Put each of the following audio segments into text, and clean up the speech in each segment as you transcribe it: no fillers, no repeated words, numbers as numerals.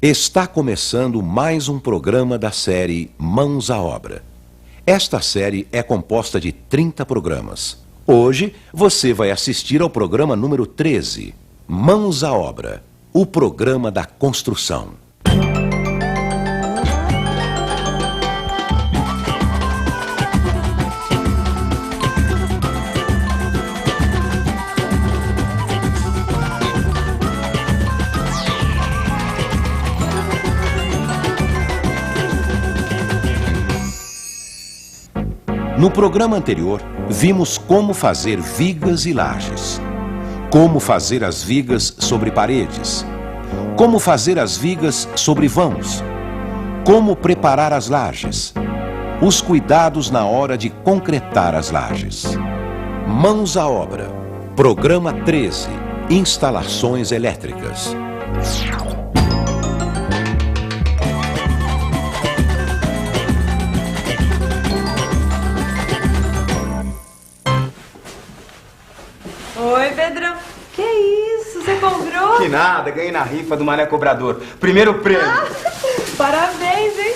Está começando mais um programa da série Mãos à Obra. Esta série é composta de 30 programas. Hoje você vai assistir ao programa número 13, Mãos à Obra, o programa da construção. No programa anterior, vimos como fazer vigas e lajes, como fazer as vigas sobre paredes, como fazer as vigas sobre vãos, como preparar as lajes, os cuidados na hora de concretar as lajes. Mãos à obra, programa 13, instalações elétricas. Oi, Pedrão. Que isso? Você comprou? Que nada, ganhei na rifa do Mané Cobrador. Primeiro prêmio. Parabéns, hein?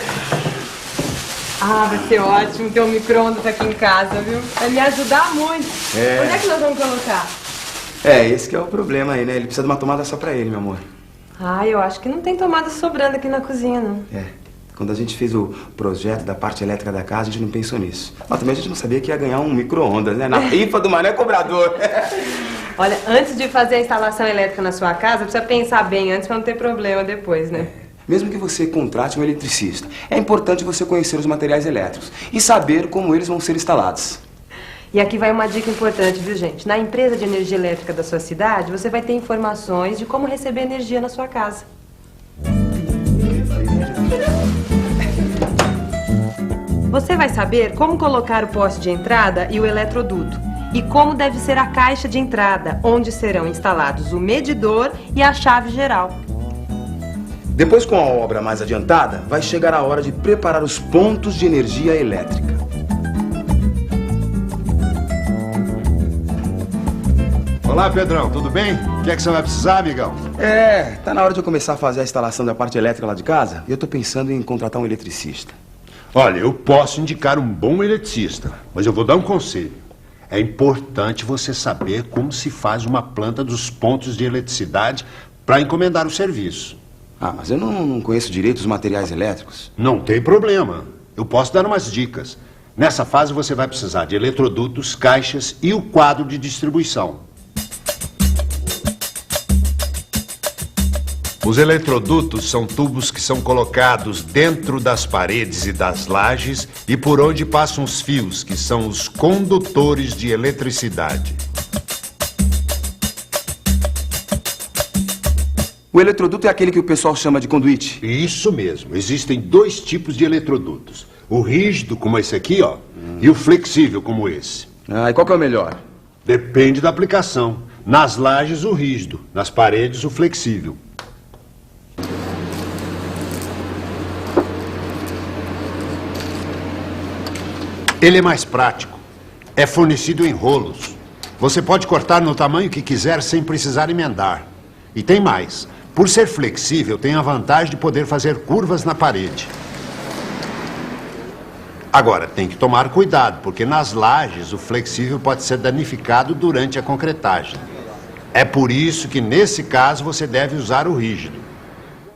Vai ser ótimo ter um micro-ondas aqui em casa, viu? Vai me ajudar muito. Onde é que nós vamos colocar? Esse que é o problema aí, né? Ele precisa de uma tomada só pra ele, meu amor. Eu acho que não tem tomada sobrando aqui na cozinha, não. Quando a gente fez o projeto da parte elétrica da casa, a gente não pensou nisso. Mas também a gente não sabia que ia ganhar um micro-ondas, né? Na rifa do Mané Cobrador. Olha, antes de fazer a instalação elétrica na sua casa, precisa pensar bem antes pra não ter problema depois, né? Mesmo que você contrate um eletricista, é importante você conhecer os materiais elétricos e saber como eles vão ser instalados. E aqui vai uma dica importante, viu, gente? Na empresa de energia elétrica da sua cidade, você vai ter informações de como receber energia na sua casa. Você vai saber como colocar o poste de entrada e o eletroduto. E como deve ser a caixa de entrada, onde serão instalados o medidor e a chave geral. Depois, com a obra mais adiantada, vai chegar a hora de preparar os pontos de energia elétrica. Olá, Pedrão, tudo bem? O que é que você vai precisar, amigão? Tá na hora de eu começar a fazer a instalação da parte elétrica lá de casa e eu tô pensando em contratar um eletricista. Olha, eu posso indicar um bom eletricista, mas eu vou dar um conselho. É importante você saber como se faz uma planta dos pontos de eletricidade para encomendar o serviço. Mas eu não conheço direito os materiais elétricos. Não tem problema. Eu posso dar umas dicas. Nessa fase você vai precisar de eletrodutos, caixas e o quadro de distribuição. Os eletrodutos são tubos que são colocados dentro das paredes e das lajes e por onde passam os fios, que são os condutores de eletricidade. O eletroduto é aquele que o pessoal chama de conduíte? Isso mesmo. Existem dois tipos de eletrodutos. O rígido, como esse aqui, ó, e o flexível, como esse. E qual que é o melhor? Depende da aplicação. Nas lajes, o rígido. Nas paredes, o flexível. Ele é mais prático. É fornecido em rolos. Você pode cortar no tamanho que quiser sem precisar emendar. E tem mais. Por ser flexível, tem a vantagem de poder fazer curvas na parede. Agora, tem que tomar cuidado, porque nas lajes o flexível pode ser danificado durante a concretagem. É por isso que, nesse caso, você deve usar o rígido.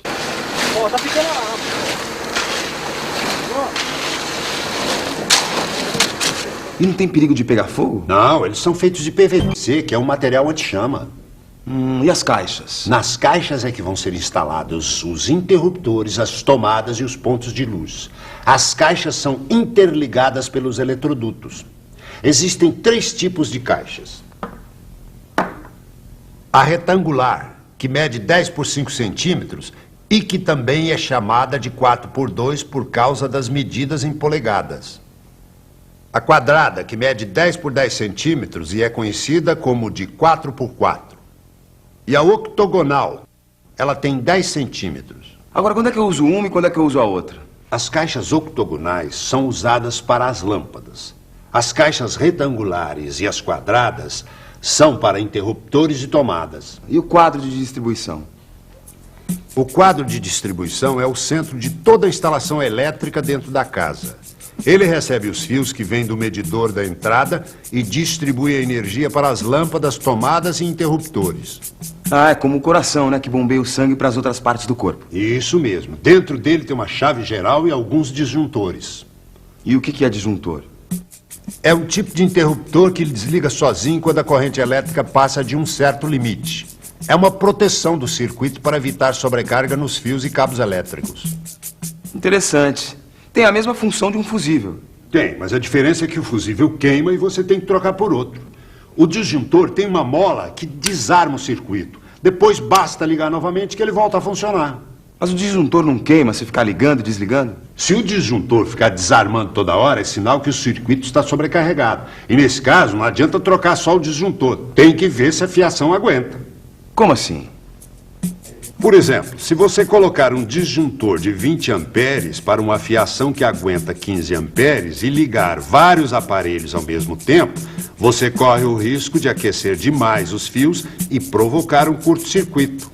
Tá ficando lá. E não tem perigo de pegar fogo? Não, eles são feitos de PVC, que é um material anti-chama. E as caixas? Nas caixas é que vão ser instalados os interruptores, as tomadas e os pontos de luz. As caixas são interligadas pelos eletrodutos. Existem 3 tipos de caixas. A retangular, que mede 10 por 5 centímetros e que também é chamada de 4 por 2 por causa das medidas em polegadas. A quadrada, que mede 10 por 10 centímetros e é conhecida como de 4 por 4. E a octogonal, ela tem 10 centímetros. Agora, quando é que eu uso uma e quando é que eu uso a outra? As caixas octogonais são usadas para as lâmpadas. As caixas retangulares e as quadradas são para interruptores e tomadas. E o quadro de distribuição? O quadro de distribuição é o centro de toda a instalação elétrica dentro da casa. Ele recebe os fios que vêm do medidor da entrada e distribui a energia para as lâmpadas, tomadas e interruptores. Ah, é como o coração, né? Que bombeia o sangue para as outras partes do corpo. Isso mesmo. Dentro dele tem uma chave geral e alguns disjuntores. E o que é disjuntor? É um tipo de interruptor que ele desliga sozinho quando a corrente elétrica passa de um certo limite. É uma proteção do circuito para evitar sobrecarga nos fios e cabos elétricos. Interessante. Tem a mesma função de um fusível. Tem, mas a diferença é que o fusível queima e você tem que trocar por outro. O disjuntor tem uma mola que desarma o circuito. Depois basta ligar novamente que ele volta a funcionar. Mas o disjuntor não queima se ficar ligando e desligando? Se o disjuntor ficar desarmando toda hora, é sinal que o circuito está sobrecarregado. E nesse caso, não adianta trocar só o disjuntor. Tem que ver se a fiação aguenta. Como assim? Por exemplo, se você colocar um disjuntor de 20 amperes para uma fiação que aguenta 15 amperes e ligar vários aparelhos ao mesmo tempo, você corre o risco de aquecer demais os fios e provocar um curto-circuito.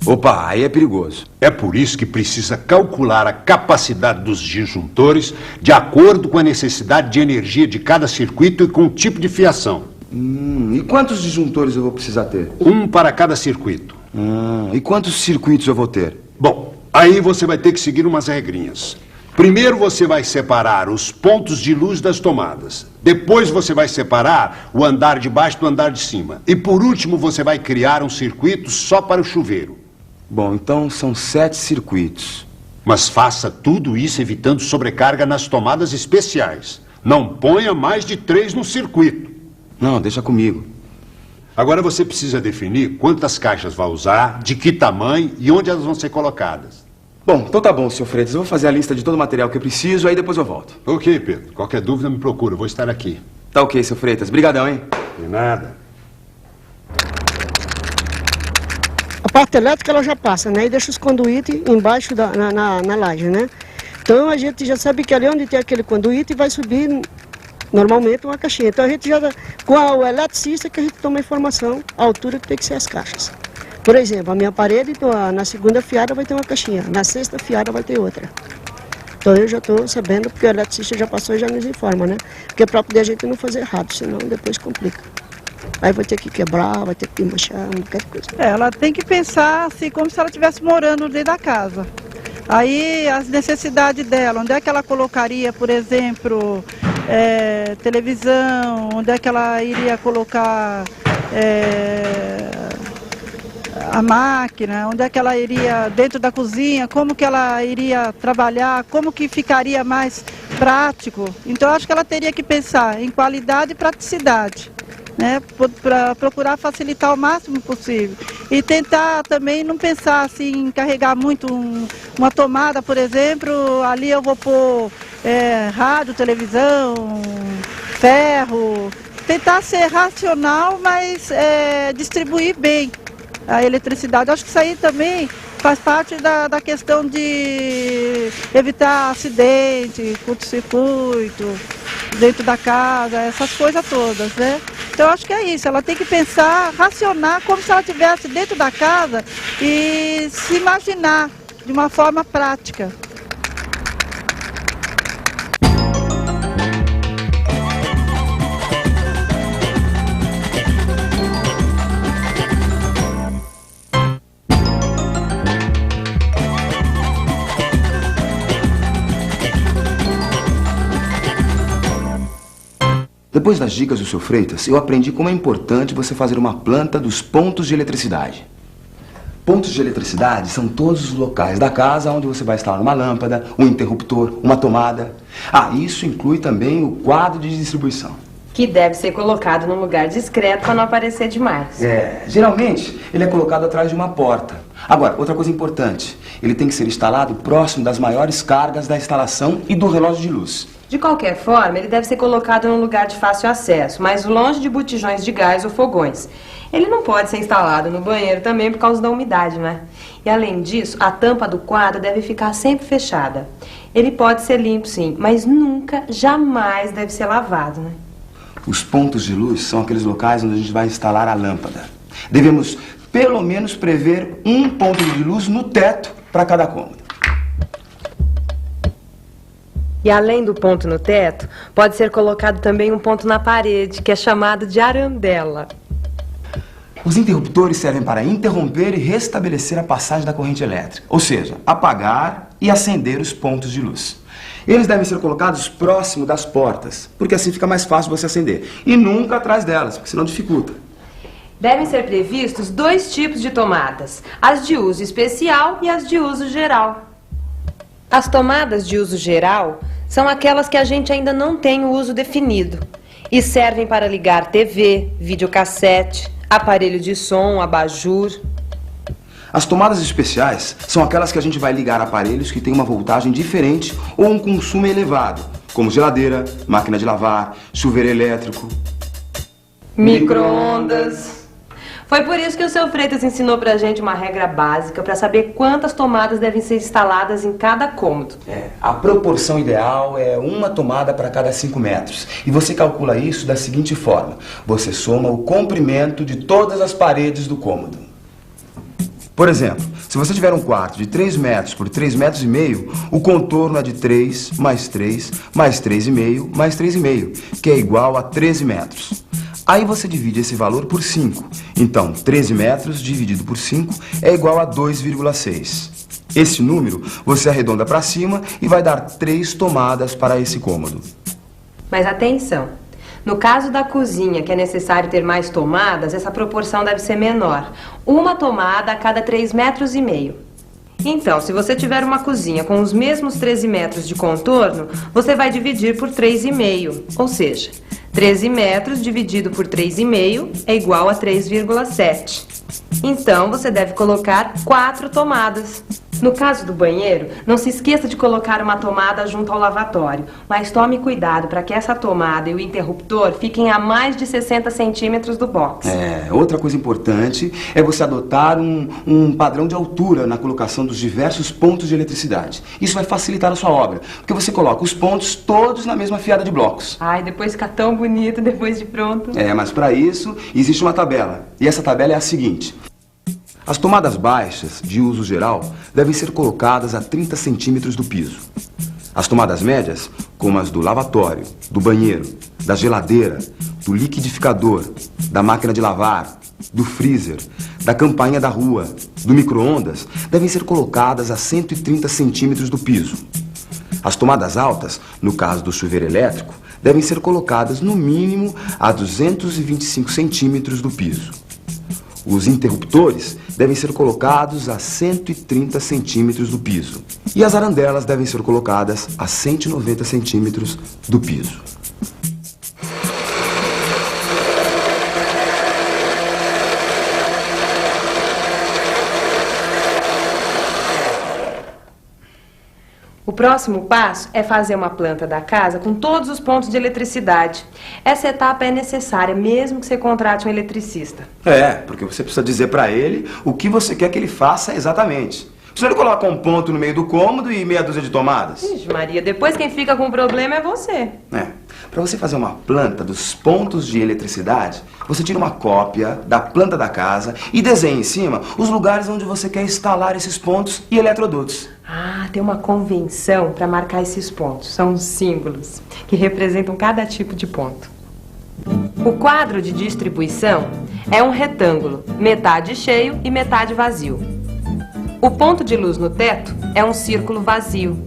Opa, aí é perigoso. É por isso que precisa calcular a capacidade dos disjuntores de acordo com a necessidade de energia de cada circuito e com o tipo de fiação. E quantos disjuntores eu vou precisar ter? Um para cada circuito. E quantos circuitos eu vou ter? Bom, aí você vai ter que seguir umas regrinhas. Primeiro você vai separar os pontos de luz das tomadas. Depois você vai separar o andar de baixo do andar de cima. E por último você vai criar um circuito só para o chuveiro. Bom, então são 7 circuitos. Mas faça tudo isso evitando sobrecarga nas tomadas especiais. Não ponha mais de 3 no circuito. Não, deixa comigo. Agora você precisa definir quantas caixas vai usar, de que tamanho e onde elas vão ser colocadas. Bom, então tá bom, Sr. Freitas. Eu vou fazer a lista de todo o material que eu preciso, aí depois eu volto. Ok, Pedro. Qualquer dúvida me procura, eu vou estar aqui. Tá ok, Sr. Freitas. Brigadão, hein? De nada. A parte elétrica ela já passa, né? E deixa os conduítes embaixo na laje, né? Então a gente já sabe que ali onde tem aquele conduíte vai subir normalmente uma caixinha. Então a gente já, com o eletricista, que a gente toma informação, a altura que tem que ser as caixas. Por exemplo, a minha parede, na segunda fiada vai ter uma caixinha, na sexta fiada vai ter outra. Então eu já estou sabendo, porque o eletricista já passou e já nos informa, né? Porque é para poder a gente não fazer errado, senão depois complica. Aí vai ter que quebrar, vai ter que manchar, qualquer coisa. Ela tem que pensar assim, como se ela estivesse morando dentro da casa. Aí as necessidades dela, onde é que ela colocaria, por exemplo, televisão, onde é que ela iria colocar a máquina, onde é que ela iria dentro da cozinha, como que ela iria trabalhar, como que ficaria mais prático. Então eu acho que ela teria que pensar em qualidade e praticidade, né, para procurar facilitar o máximo possível. E tentar também não pensar assim, em carregar muito uma tomada, por exemplo, ali eu vou pôr rádio, televisão, ferro. Tentar ser racional, mas distribuir bem a eletricidade. Acho que isso aí também faz parte da questão de evitar acidente, curto-circuito dentro da casa, essas coisas todas, né? Então acho que é isso, ela tem que pensar, racionar como se ela estivesse dentro da casa e se imaginar de uma forma prática. Depois das dicas do Sr. Freitas, eu aprendi como é importante você fazer uma planta dos pontos de eletricidade. Pontos de eletricidade são todos os locais da casa onde você vai instalar uma lâmpada, um interruptor, uma tomada. Isso inclui também o quadro de distribuição. Que deve ser colocado num lugar discreto para não aparecer demais. Geralmente ele é colocado atrás de uma porta. Agora, outra coisa importante, ele tem que ser instalado próximo das maiores cargas da instalação e do relógio de luz. De qualquer forma, ele deve ser colocado num lugar de fácil acesso, mas longe de botijões de gás ou fogões. Ele não pode ser instalado no banheiro também por causa da umidade, né? E além disso, a tampa do quadro deve ficar sempre fechada. Ele pode ser limpo, sim, mas nunca, jamais deve ser lavado, né? Os pontos de luz são aqueles locais onde a gente vai instalar a lâmpada. Devemos, pelo menos, prever um ponto de luz no teto para cada cômodo. E além do ponto no teto, pode ser colocado também um ponto na parede, que é chamado de arandela. Os interruptores servem para interromper e restabelecer a passagem da corrente elétrica, ou seja, apagar e acender os pontos de luz. Eles devem ser colocados próximo das portas, porque assim fica mais fácil você acender. E nunca atrás delas, porque senão dificulta. Devem ser previstos 2 tipos de tomadas, as de uso especial e as de uso geral. As tomadas de uso geral são aquelas que a gente ainda não tem o uso definido e servem para ligar TV, videocassete, aparelho de som, abajur. As tomadas especiais são aquelas que a gente vai ligar a aparelhos que têm uma voltagem diferente ou um consumo elevado, como geladeira, máquina de lavar, chuveiro elétrico, Micro-ondas. Foi por isso que o seu Freitas ensinou pra gente uma regra básica para saber quantas tomadas devem ser instaladas em cada cômodo. A proporção ideal é uma tomada para cada 5 metros. E você calcula isso da seguinte forma. Você soma o comprimento de todas as paredes do cômodo. Por exemplo, se você tiver um quarto de 3 metros por 3,5 metros, o contorno é de 3 mais 3 mais 3,5 mais 3,5, que é igual a 13 metros. Aí você divide esse valor por 5. Então, 13 metros dividido por 5 é igual a 2,6. Esse número você arredonda para cima e vai dar 3 tomadas para esse cômodo. Mas atenção, no caso da cozinha, que é necessário ter mais tomadas, essa proporção deve ser menor. Uma tomada a cada 3,5 metros. Então, se você tiver uma cozinha com os mesmos 13 metros de contorno, você vai dividir por 3,5, ou seja, 13 metros dividido por 3,5 é igual a 3,7. Então, você deve colocar 4 tomadas. No caso do banheiro, não se esqueça de colocar uma tomada junto ao lavatório, mas tome cuidado para que essa tomada e o interruptor fiquem a mais de 60 centímetros do box. Outra coisa importante é você adotar um padrão de altura na colocação dos diversos pontos de eletricidade. Isso vai facilitar a sua obra, porque você coloca os pontos todos na mesma fiada de blocos. Ai, depois fica tão bonito depois de pronto. Mas para isso existe uma tabela, e essa tabela é a seguinte. As tomadas baixas, de uso geral, devem ser colocadas a 30 centímetros do piso. As tomadas médias, como as do lavatório, do banheiro, da geladeira, do liquidificador, da máquina de lavar, do freezer, da campainha da rua, do micro-ondas, devem ser colocadas a 130 centímetros do piso. As tomadas altas, no caso do chuveiro elétrico, devem ser colocadas no mínimo a 225 centímetros do piso. Os interruptores devem ser colocados a 130 centímetros do piso. E as arandelas devem ser colocadas a 190 centímetros do piso. O próximo passo é fazer uma planta da casa com todos os pontos de eletricidade. Essa etapa é necessária, mesmo que você contrate um eletricista. Porque você precisa dizer para ele o que você quer que ele faça exatamente. Você não coloca um ponto no meio do cômodo e meia dúzia de tomadas? Ixi, Maria, depois quem fica com o problema é você. Para você fazer uma planta dos pontos de eletricidade, você tira uma cópia da planta da casa e desenha em cima os lugares onde você quer instalar esses pontos e eletrodutos. Tem uma convenção para marcar esses pontos. São símbolos que representam cada tipo de ponto. O quadro de distribuição é um retângulo, metade cheio e metade vazio. O ponto de luz no teto é um círculo vazio.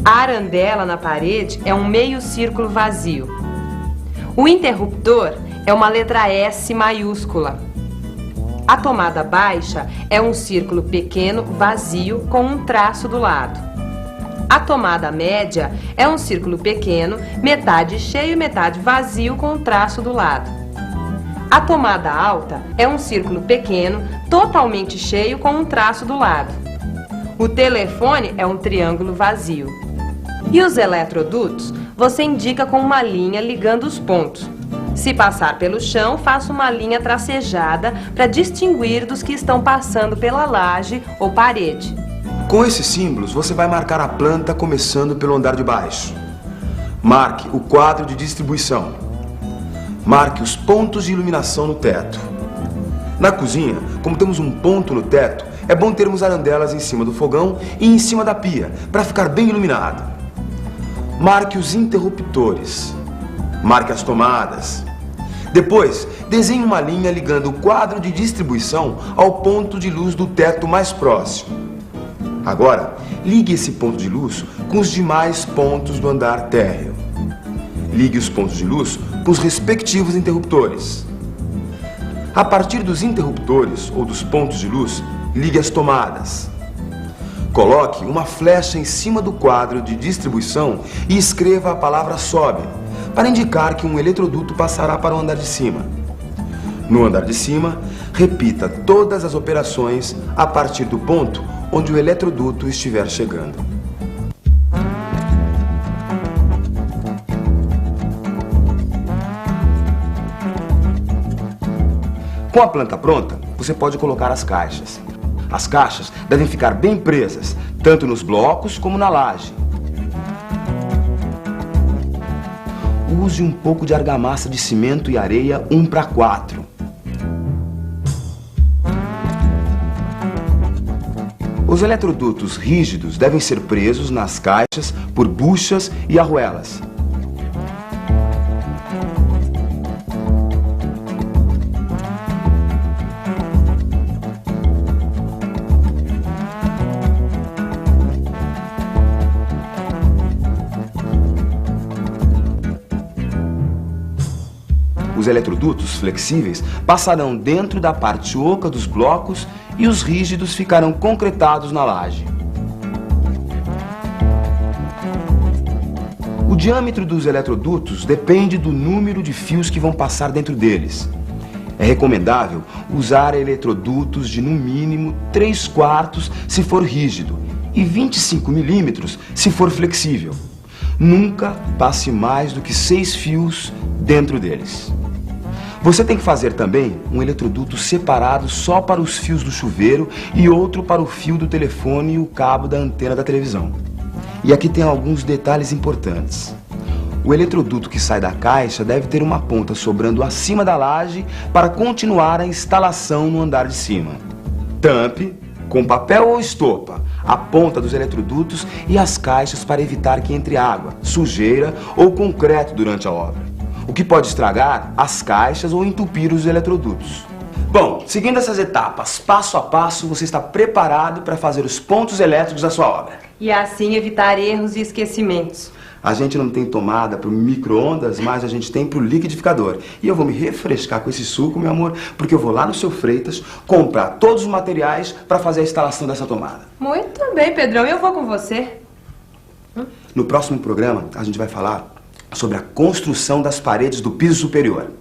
A arandela na parede é um meio círculo vazio. O interruptor é uma letra S maiúscula. A tomada baixa é um círculo pequeno vazio com um traço do lado. A tomada média é um círculo pequeno, metade cheio e metade vazio com um traço do lado. A tomada alta é um círculo pequeno, totalmente cheio com um traço do lado. O telefone é um triângulo vazio. E os eletrodutos você indica com uma linha ligando os pontos. Se passar pelo chão, faça uma linha tracejada para distinguir dos que estão passando pela laje ou parede. Com esses símbolos, você vai marcar a planta começando pelo andar de baixo. Marque o quadro de distribuição. Marque os pontos de iluminação no teto. Na cozinha, como temos um ponto no teto, é bom termos arandelas em cima do fogão e em cima da pia, para ficar bem iluminado. Marque os interruptores. Marque as tomadas. Depois, desenhe uma linha ligando o quadro de distribuição ao ponto de luz do teto mais próximo. Agora, ligue esse ponto de luz com os demais pontos do andar térreo. Ligue os pontos de luz com os respectivos interruptores. A partir dos interruptores ou dos pontos de luz, ligue as tomadas. Coloque uma flecha em cima do quadro de distribuição e escreva a palavra sobe, para indicar que um eletroduto passará para o andar de cima. No andar de cima, repita todas as operações a partir do ponto onde o eletroduto estiver chegando. Com a planta pronta, você pode colocar as caixas. As caixas devem ficar bem presas, tanto nos blocos como na laje. Use um pouco de argamassa de cimento e areia 1:4. Os eletrodutos rígidos devem ser presos nas caixas por buchas e arruelas. Os eletrodutos flexíveis passarão dentro da parte oca dos blocos e os rígidos ficarão concretados na laje. O diâmetro dos eletrodutos depende do número de fios que vão passar dentro deles. É recomendável usar eletrodutos de no mínimo 3/4 se for rígido e 25 milímetros se for flexível. Nunca passe mais do que 6 fios dentro deles. Você tem que fazer também um eletroduto separado só para os fios do chuveiro e outro para o fio do telefone e o cabo da antena da televisão. E aqui tem alguns detalhes importantes. O eletroduto que sai da caixa deve ter uma ponta sobrando acima da laje para continuar a instalação no andar de cima. Tampe com papel ou estopa a ponta dos eletrodutos e as caixas para evitar que entre água, sujeira ou concreto durante a obra, o que pode estragar as caixas ou entupir os eletrodutos. Bom, seguindo essas etapas, passo a passo, você está preparado para fazer os pontos elétricos da sua obra. E assim evitar erros e esquecimentos. A gente não tem tomada para o micro-ondas, mas a gente tem para o liquidificador. E eu vou me refrescar com esse suco, meu amor, porque eu vou lá no seu Freitas comprar todos os materiais para fazer a instalação dessa tomada. Muito bem, Pedrão, eu vou com você. No próximo programa, a gente vai falar sobre a construção das paredes do piso superior.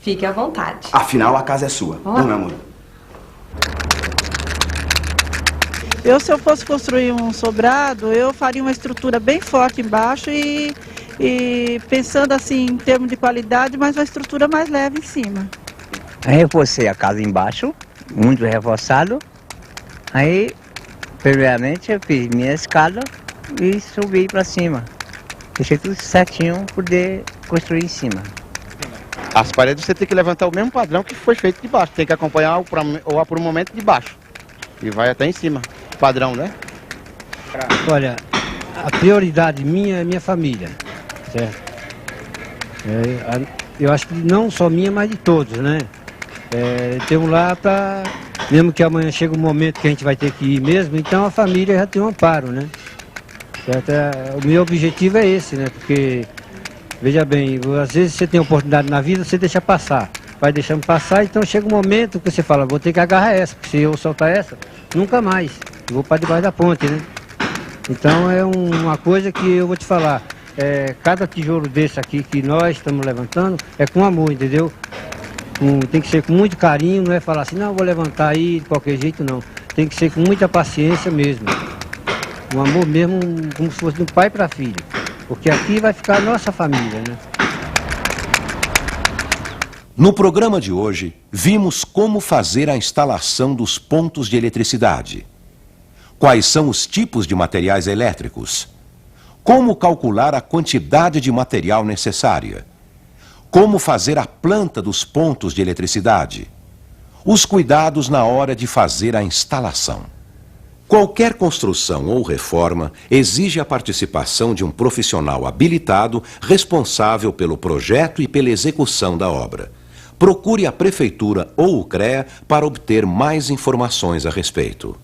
Fique à vontade. Afinal, a casa é sua. Não, meu amor? Se eu fosse construir um sobrado, eu faria uma estrutura bem forte embaixo e pensando assim em termos de qualidade, mas uma estrutura mais leve em cima. Aí reforcei a casa embaixo, muito reforçado. Aí, primeiramente, eu fiz minha escada e subi para cima. Deixei tudo certinho para poder construir em cima. As paredes você tem que levantar o mesmo padrão que foi feito de baixo. Tem que acompanhar o aprumamento de baixo. E vai até em cima. Padrão, né? Olha, a prioridade minha é minha família, certo? Eu acho que não só minha, mas de todos, né? Temos lá para... Mesmo que amanhã chegue um momento que a gente vai ter que ir mesmo, então a família já tem um amparo, né? Certo? O meu objetivo é esse, né? Porque, veja bem, às vezes você tem oportunidade na vida, você deixa passar. Vai deixando passar, então chega um momento que você fala, vou ter que agarrar essa, porque se eu soltar essa, nunca mais. Eu vou para debaixo da ponte, né? Então é uma coisa que eu vou te falar. Cada tijolo desse aqui que nós estamos levantando é com amor, entendeu? Tem que ser com muito carinho, não é falar assim, não, vou levantar aí de qualquer jeito, não. Tem que ser com muita paciência mesmo. Um amor mesmo, como se fosse de um pai para filho. Porque aqui vai ficar a nossa família, né? No programa de hoje, vimos como fazer a instalação dos pontos de eletricidade. Quais são os tipos de materiais elétricos? Como calcular a quantidade de material necessária? Como fazer a planta dos pontos de eletricidade? Os cuidados na hora de fazer a instalação. Qualquer construção ou reforma exige a participação de um profissional habilitado responsável pelo projeto e pela execução da obra. Procure a Prefeitura ou o CREA para obter mais informações a respeito.